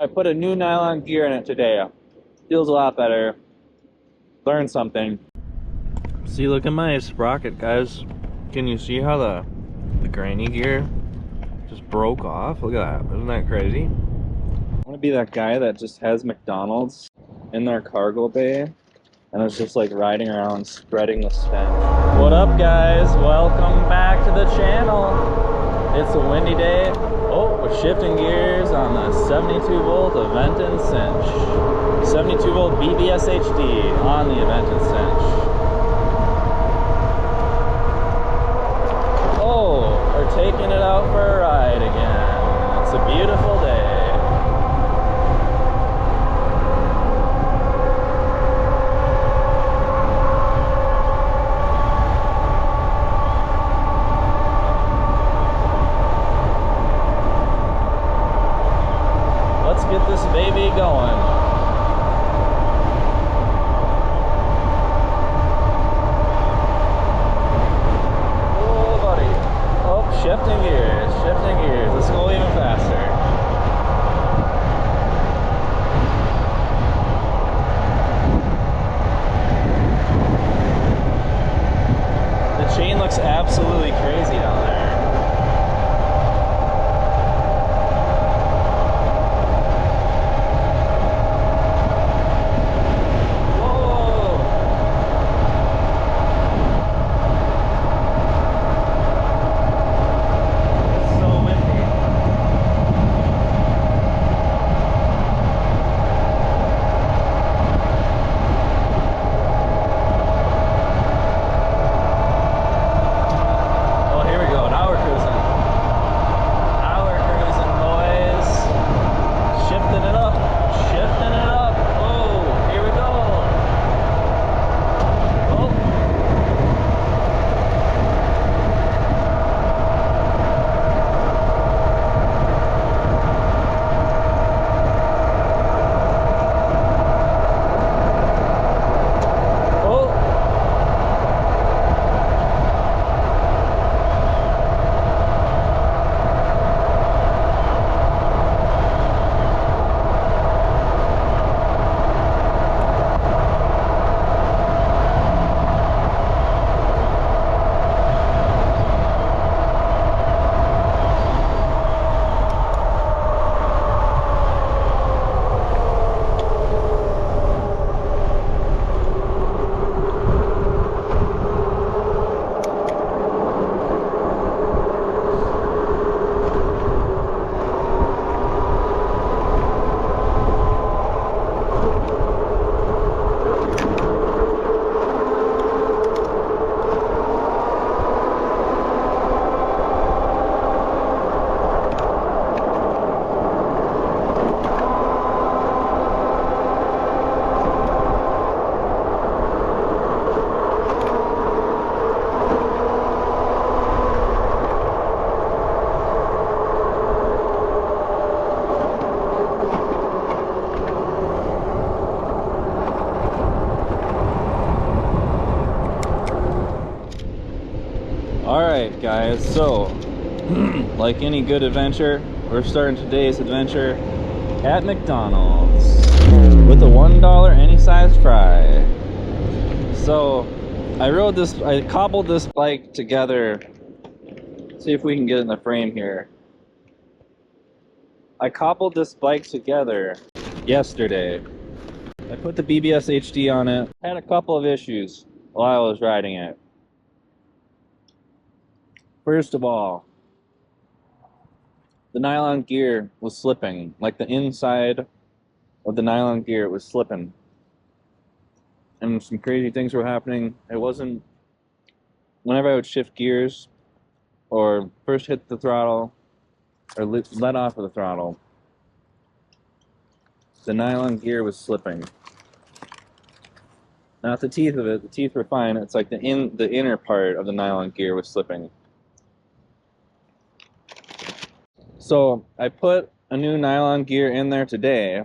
I put a new nylon gear in it today. Feels a lot better. Learned something. See, look at my sprocket, guys. Can you see how the granny gear just broke off? Look at that. Isn't that crazy? I want to be that guy that just has McDonald's in their cargo bay and it's just like riding around spreading the stench. What up, guys? Welcome back to the channel. It's a windy day. Oh, we're shifting gears on the 72-volt event and cinch. 72-volt BBSHD on the event and cinch. Oh, we're taking it out for a ride again. It's a beautiful day. Get this baby going. Oh, buddy. Oh, shifting gears, shifting gears. Let's go even faster. The chain looks absolutely crazy down there. Alright guys, so like any good adventure, we're starting today's adventure at McDonald's with a $1 any size fry. So I cobbled this bike together. See if we can get it in the frame here. I cobbled this bike together yesterday. I put the BBSHD on it. Had a couple of issues while I was riding it. First of all, the nylon gear was slipping. Like the inside of the nylon gear was slipping. And some crazy things were happening. It wasn't... Whenever I would shift gears, or first hit the throttle, or let off of the throttle, the nylon gear was slipping. Not the teeth of it. The teeth were fine. It's like the inner part of the nylon gear was slipping. So I put a new nylon gear in there today,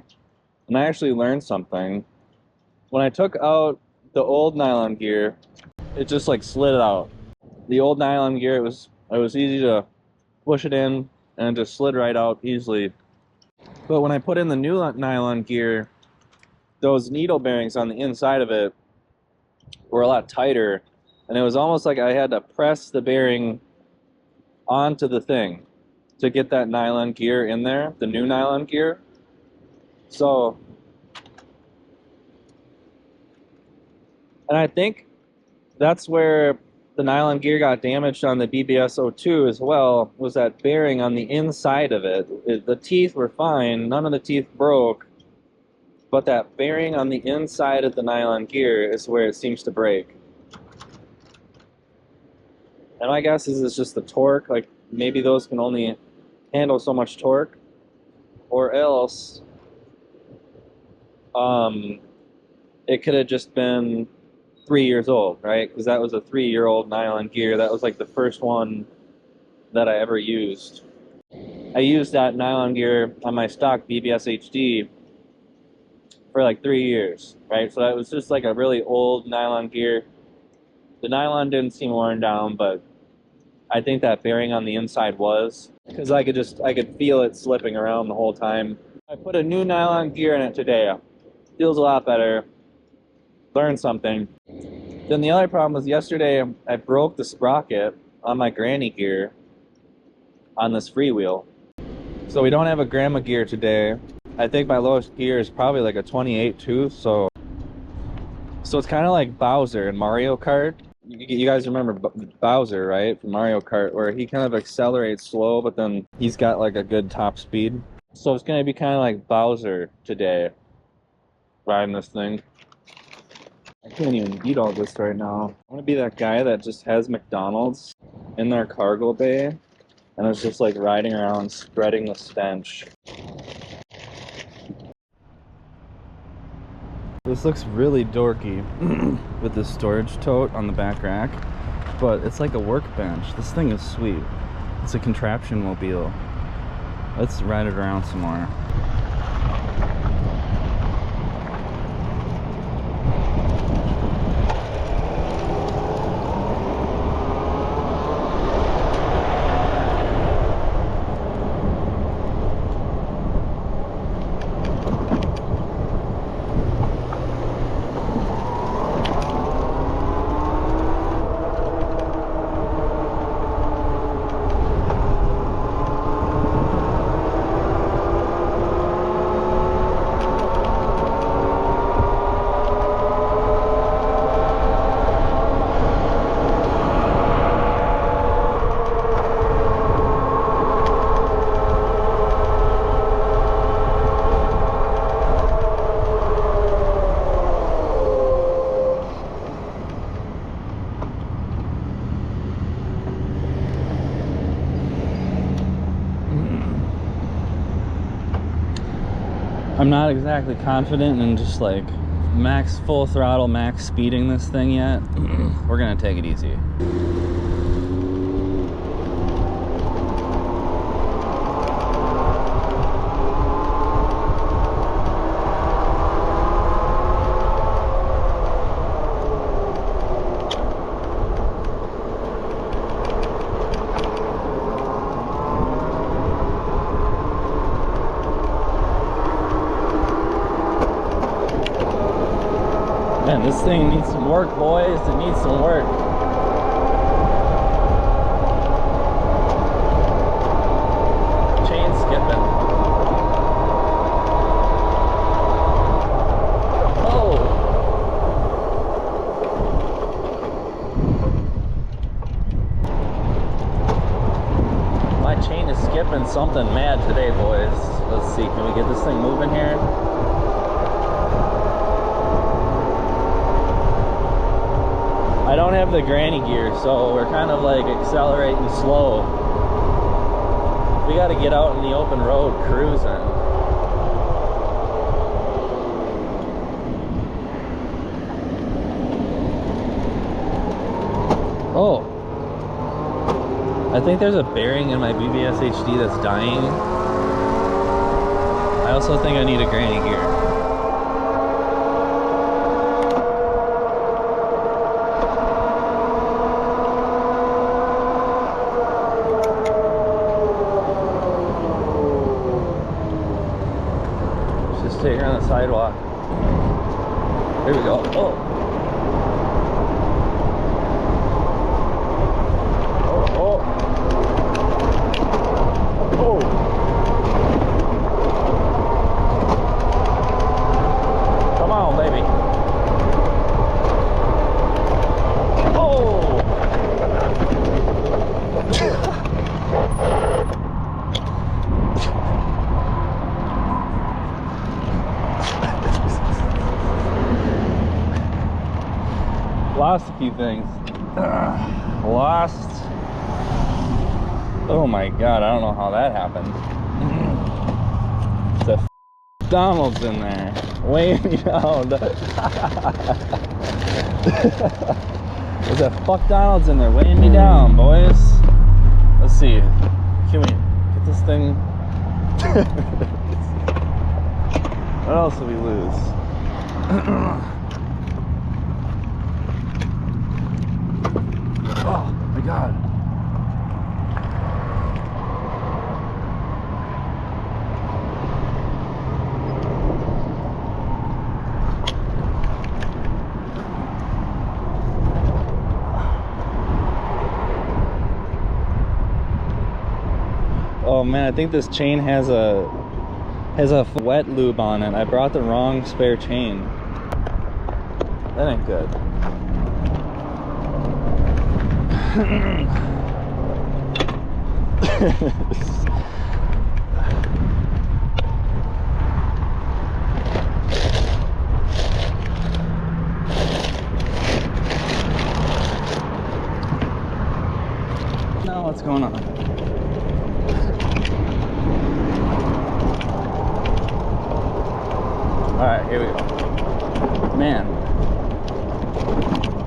and I actually learned something. When I took out the old nylon gear, it just like slid out. The old nylon gear, it was easy to push it in, and it just slid right out easily. But when I put in the new nylon gear, those needle bearings on the inside of it were a lot tighter, and it was almost like I had to press the bearing onto the thing to get that nylon gear in there, the new nylon gear. So, and I think that's where the nylon gear got damaged on the BBS02 as well, was that bearing on the inside of it. The teeth were fine, none of the teeth broke, but that bearing on the inside of the nylon gear is where it seems to break. And my guess is it's just the torque, like maybe those can only handle so much torque, or else it could have just been 3 years old, right? Because that was a 3-year-old nylon gear. That was like the first one that I ever used. I used that nylon gear on my stock BBSHD for like 3 years, right? So that was just like a really old nylon gear. The nylon didn't seem worn down, but I think that bearing on the inside was, because I could feel it slipping around the whole time. I put a new nylon gear in it today. Feels a lot better. Learned something. Then the other problem was yesterday I broke the sprocket on my granny gear on this freewheel. So we don't have a grandma gear today. I think my lowest gear is probably like a 28 tooth, so it's kind of like Bowser in Mario Kart. You guys remember Bowser, right? From Mario Kart, where he kind of accelerates slow, but then he's got like a good top speed. So it's going to be kind of like Bowser today, riding this thing. I can't even eat all this right now. I want to be that guy that just has McDonald's in their cargo bay and is just like riding around spreading the stench. This looks really dorky with this storage tote on the back rack, but it's like a workbench. This thing is sweet. It's a contraption mobile. Let's ride it around some more. I'm not exactly confident in just like max full throttle, max speeding this thing yet. We're gonna take it easy. Man, this thing needs some work, boys. It needs some work. Chain skipping. Oh! My chain is skipping something mad today, boys. Let's see, can we get this thing moving here? I don't have the granny gear, so we're kind of like accelerating slow. We got to get out in the open road cruising. Oh, I think there's a bearing in my BBSHD that's dying. I also think I need a granny gear. Just take her on the sidewalk. Here we go. Oh. Lost a few things. Lost. Oh my god, I don't know how that happened. There's a Donald's in there. Weighing me down. There's a fuck Donald's in there weighing me down, boys. Let's see. Can we get this thing? What else did we lose? Oh my god. Oh man, I think this chain has a wet lube on it. I brought the wrong spare chain. That ain't good. Now what's going on? Alright, here we go. Man.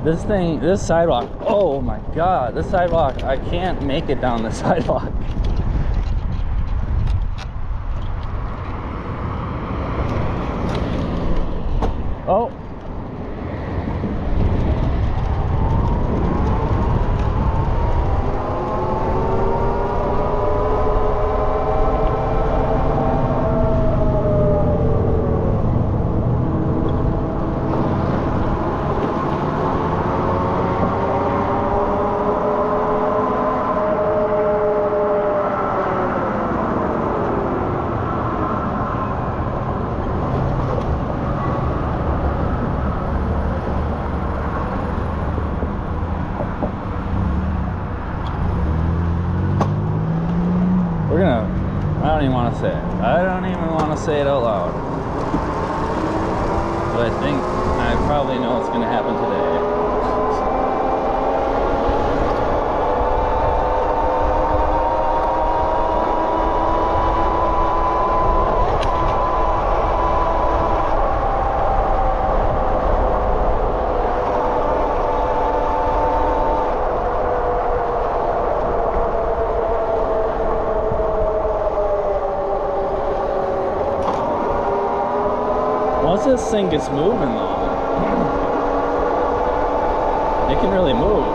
This sidewalk, oh my god, this sidewalk, I can't make it down the sidewalk. Oh. I don't even want to say it. I don't even want to say it out loud. But I think I probably know what's going to happen today. Once this thing gets moving though, it can really move.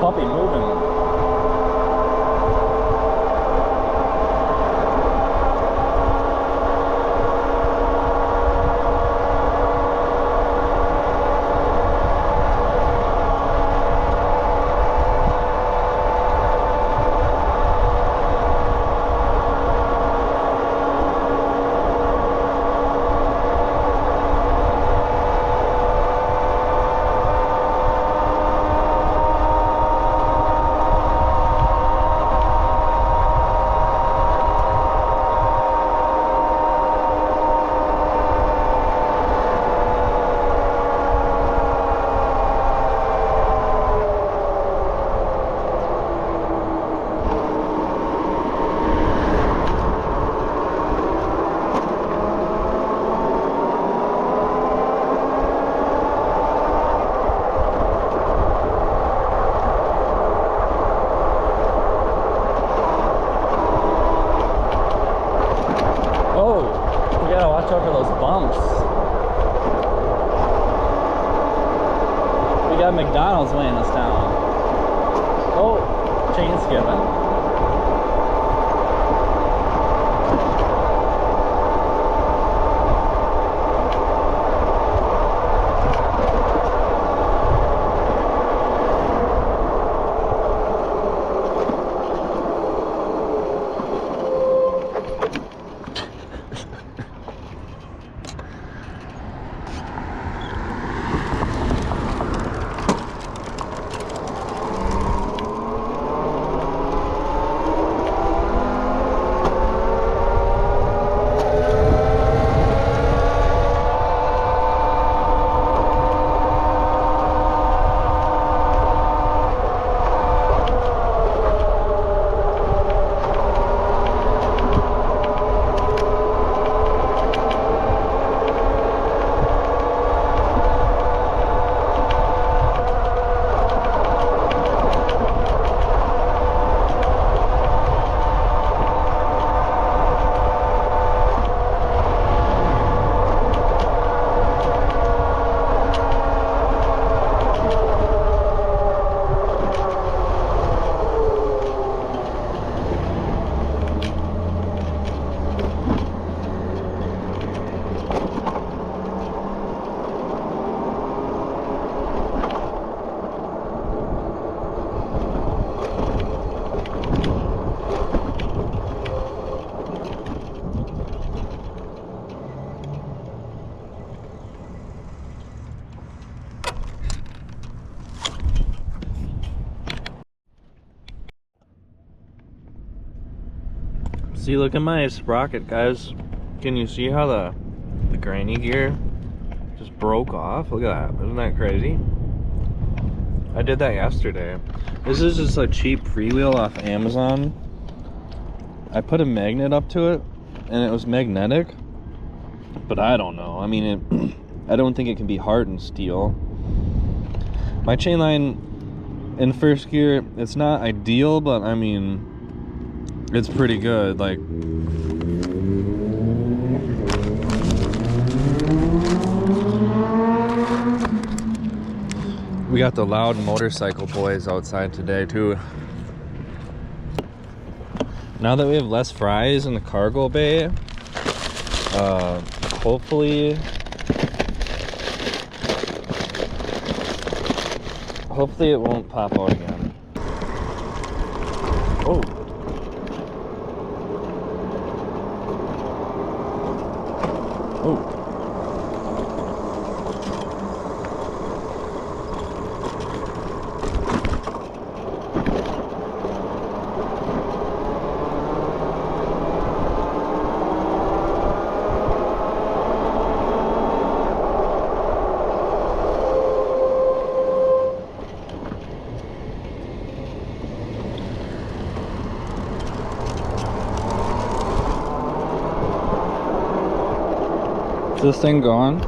puppy moving. Watch out for those bumps. We got McDonald's weighing us down. Oh, chain skipping. See, look at my sprocket, guys. Can you see how the granny gear just broke off? Look at that. Isn't that crazy? I did that yesterday. This is just a cheap freewheel off Amazon. I put a magnet up to it and it was magnetic, but I don't know. I mean, I don't think it can be hardened steel. My chain line in first gear, it's not ideal, but I mean, it's pretty good. Like, we got the loud motorcycle boys outside today too. Now that we have less fries in the cargo bay, hopefully it won't pop out again. Oh. Oh. Is this thing gone?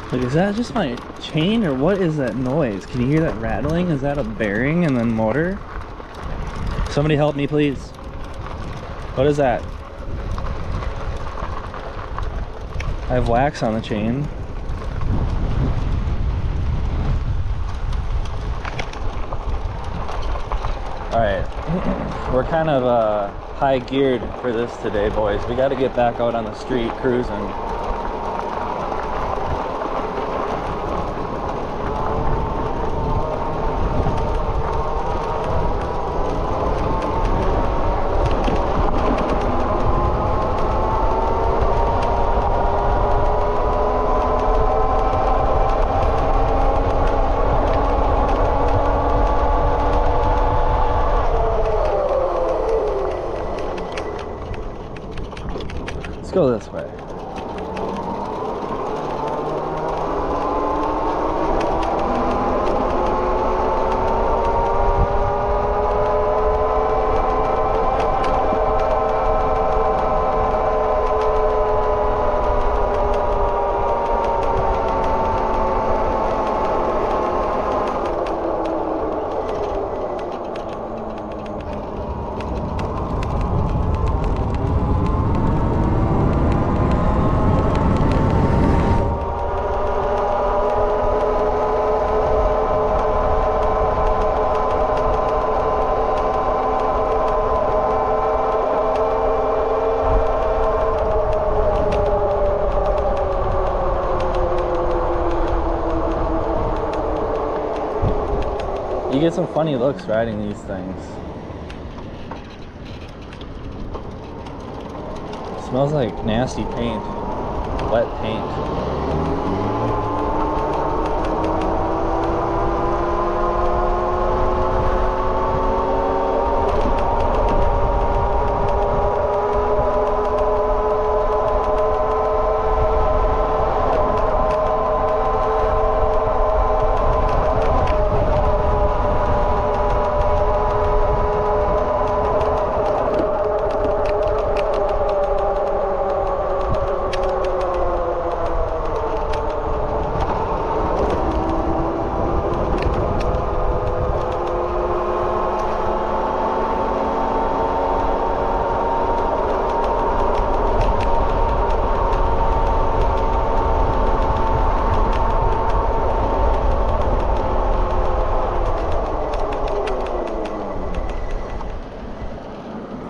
Like, is that just my chain or what is that noise? Can you hear that rattling? Is that a bearing and then motor? Somebody help me, please. What is that? I have wax on the chain. Alright, we're kind of high geared for this today, boys. We got to get back out on the street cruising. Let's go this way. You get some funny looks riding these things. It smells like nasty paint, wet paint.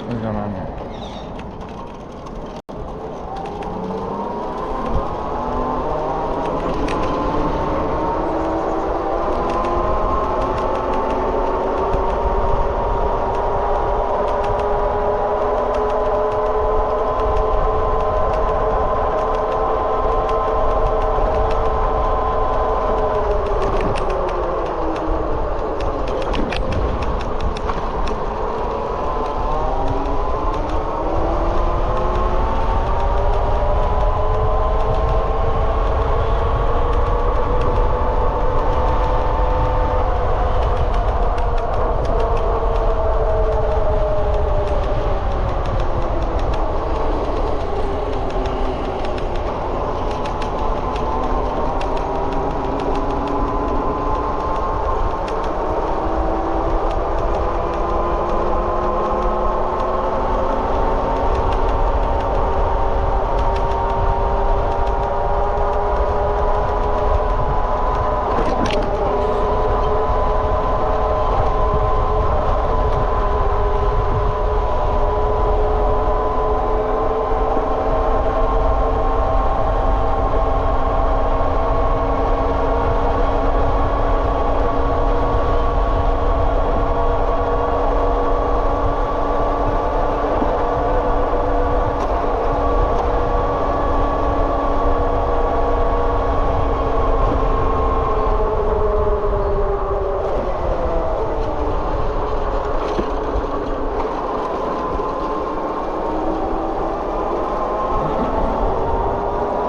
What's going on here?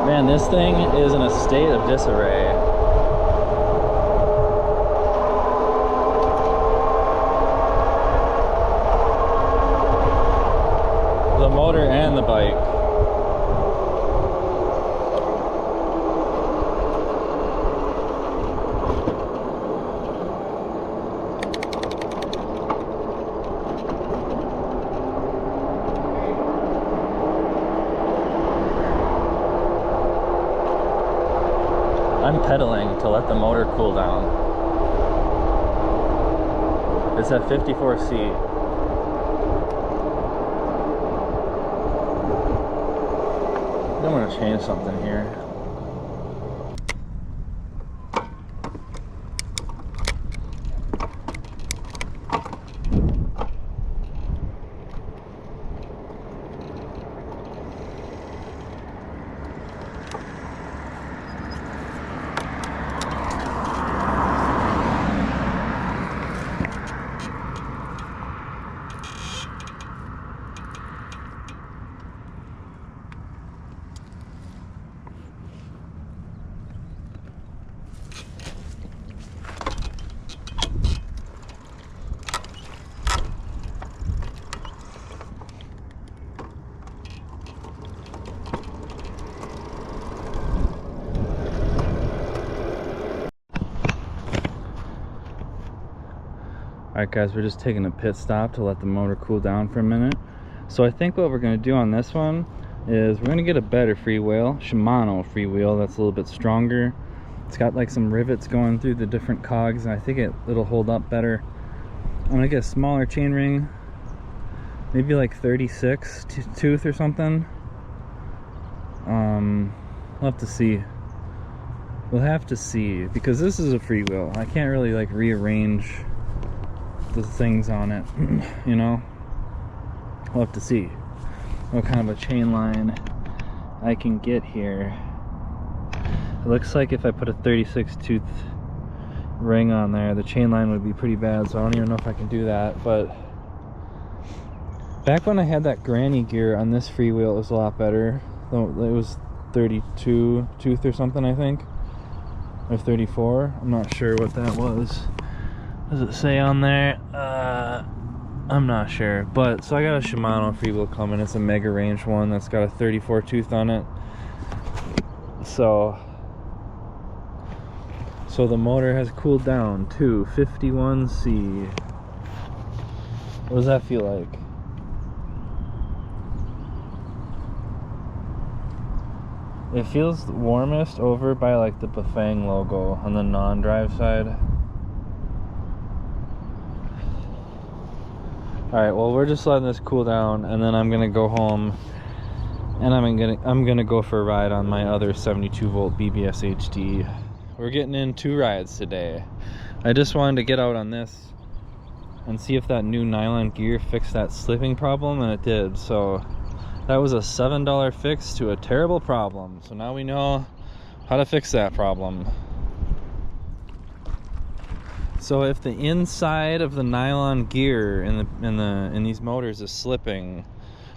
Man, this thing is in a state of disarray. The motor and the bike. pedaling to let the motor cool down. It's at 54C. I'm gonna change something here. Alright guys, we're just taking a pit stop to let the motor cool down for a minute. So I think what we're going to do on this one is we're going to get a better freewheel, Shimano freewheel that's a little bit stronger. It's got like some rivets going through the different cogs, and I think it'll hold up better. I'm going to get a smaller chain ring, maybe like 36 tooth or something. We'll have to see. We'll have to see, because this is a freewheel. I can't really like rearrange the things on it, you know. We'll have to see what kind of a chain line I can get here. It looks like if I put a 36 tooth ring on there, the chain line would be pretty bad, so I don't even know if I can do that. But back when I had that granny gear on this freewheel, it was a lot better. It was 32 tooth or something, I think, or 34. I'm not sure what that was. Does it say on there? I'm not sure. But so I got a Shimano freewheel coming. It's a mega range one that's got a 34 tooth on it. So the motor has cooled down to 51C. What does that feel like? It feels warmest over by like the Bafang logo on the non-drive side. Alright, well, we're just letting this cool down, and then I'm gonna go home and I'm gonna go for a ride on my other 72V BBSHD. We're getting in 2 rides today. I just wanted to get out on this and see if that new nylon gear fixed that slipping problem, and it did. So that was a $7 fix to a terrible problem. So now we know how to fix that problem. So if the inside of the nylon gear in these motors is slipping,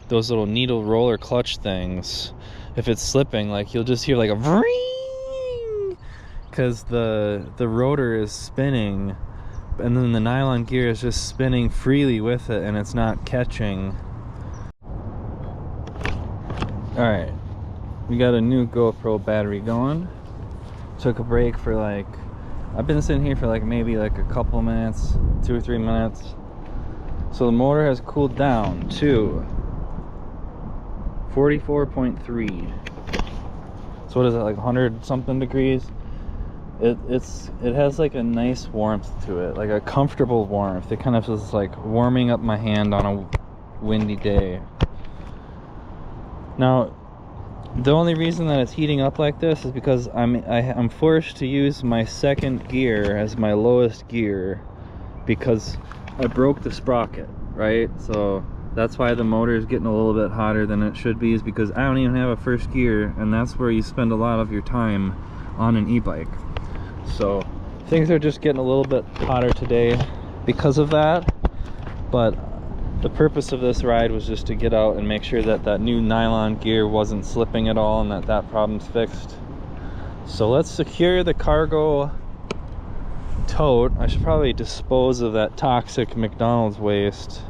those little needle roller clutch things, if it's slipping, like you'll just hear like a ring, because the rotor is spinning, and then the nylon gear is just spinning freely with it, and it's not catching. Alright, we got a new GoPro battery going. Took a break for like, I've been sitting here for like maybe like a couple minutes, 2 or 3 minutes. So the motor has cooled down to 44.3. So what is it, like 100 something degrees? It has like a nice warmth to it, like a comfortable warmth. It kind of is like warming up my hand on a windy day. Now, the only reason that it's heating up like this is because I'm forced to use my second gear as my lowest gear because I broke the sprocket, right? So that's why the motor is getting a little bit hotter than it should be, is because I don't even have a first gear, and that's where you spend a lot of your time on an e-bike. So things are just getting a little bit hotter today because of that. But the purpose of this ride was just to get out and make sure that that new nylon gear wasn't slipping at all and that that problem's fixed. So let's secure the cargo tote. I should probably dispose of that toxic McDonald's waste.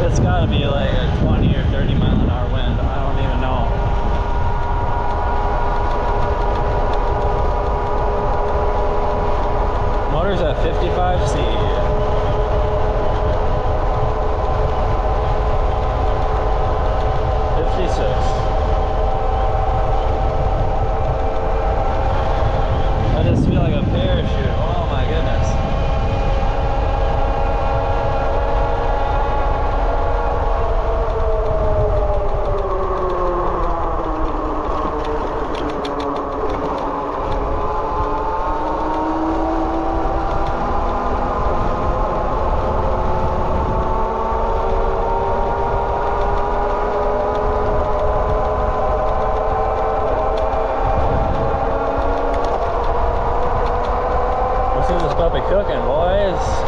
It's gotta be like a 20 or 30 mile an hour wind. I don't even know. Motor's at 55C. I just feel like a parachute. Oh my goodness. This puppy cooking, boys.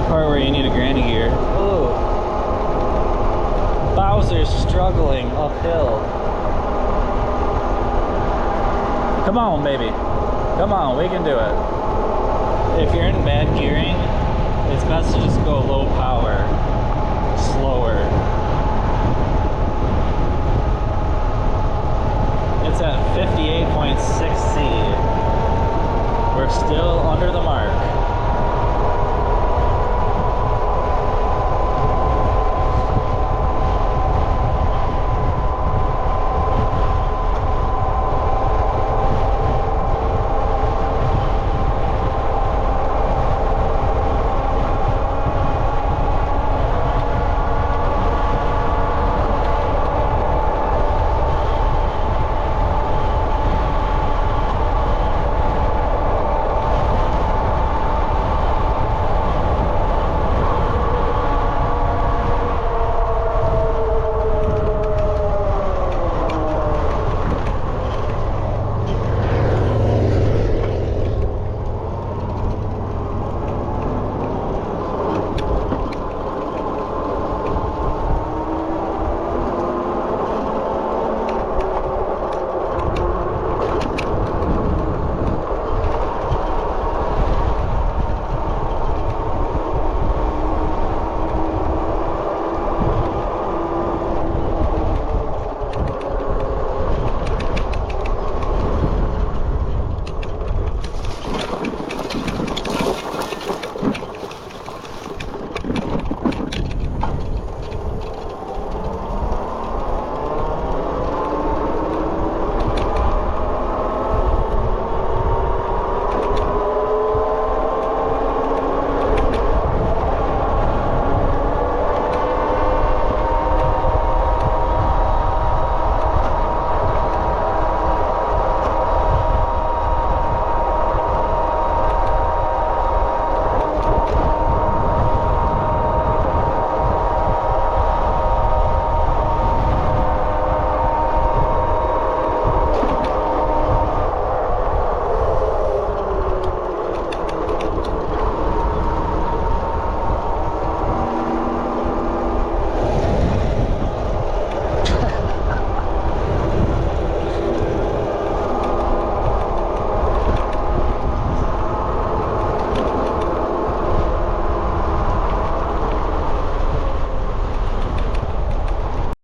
Part where you need a granny gear. Oh, Bowser's struggling uphill. Come on, baby. Come on, we can do it. If you're in bad gearing, it's best to just go low power, slower.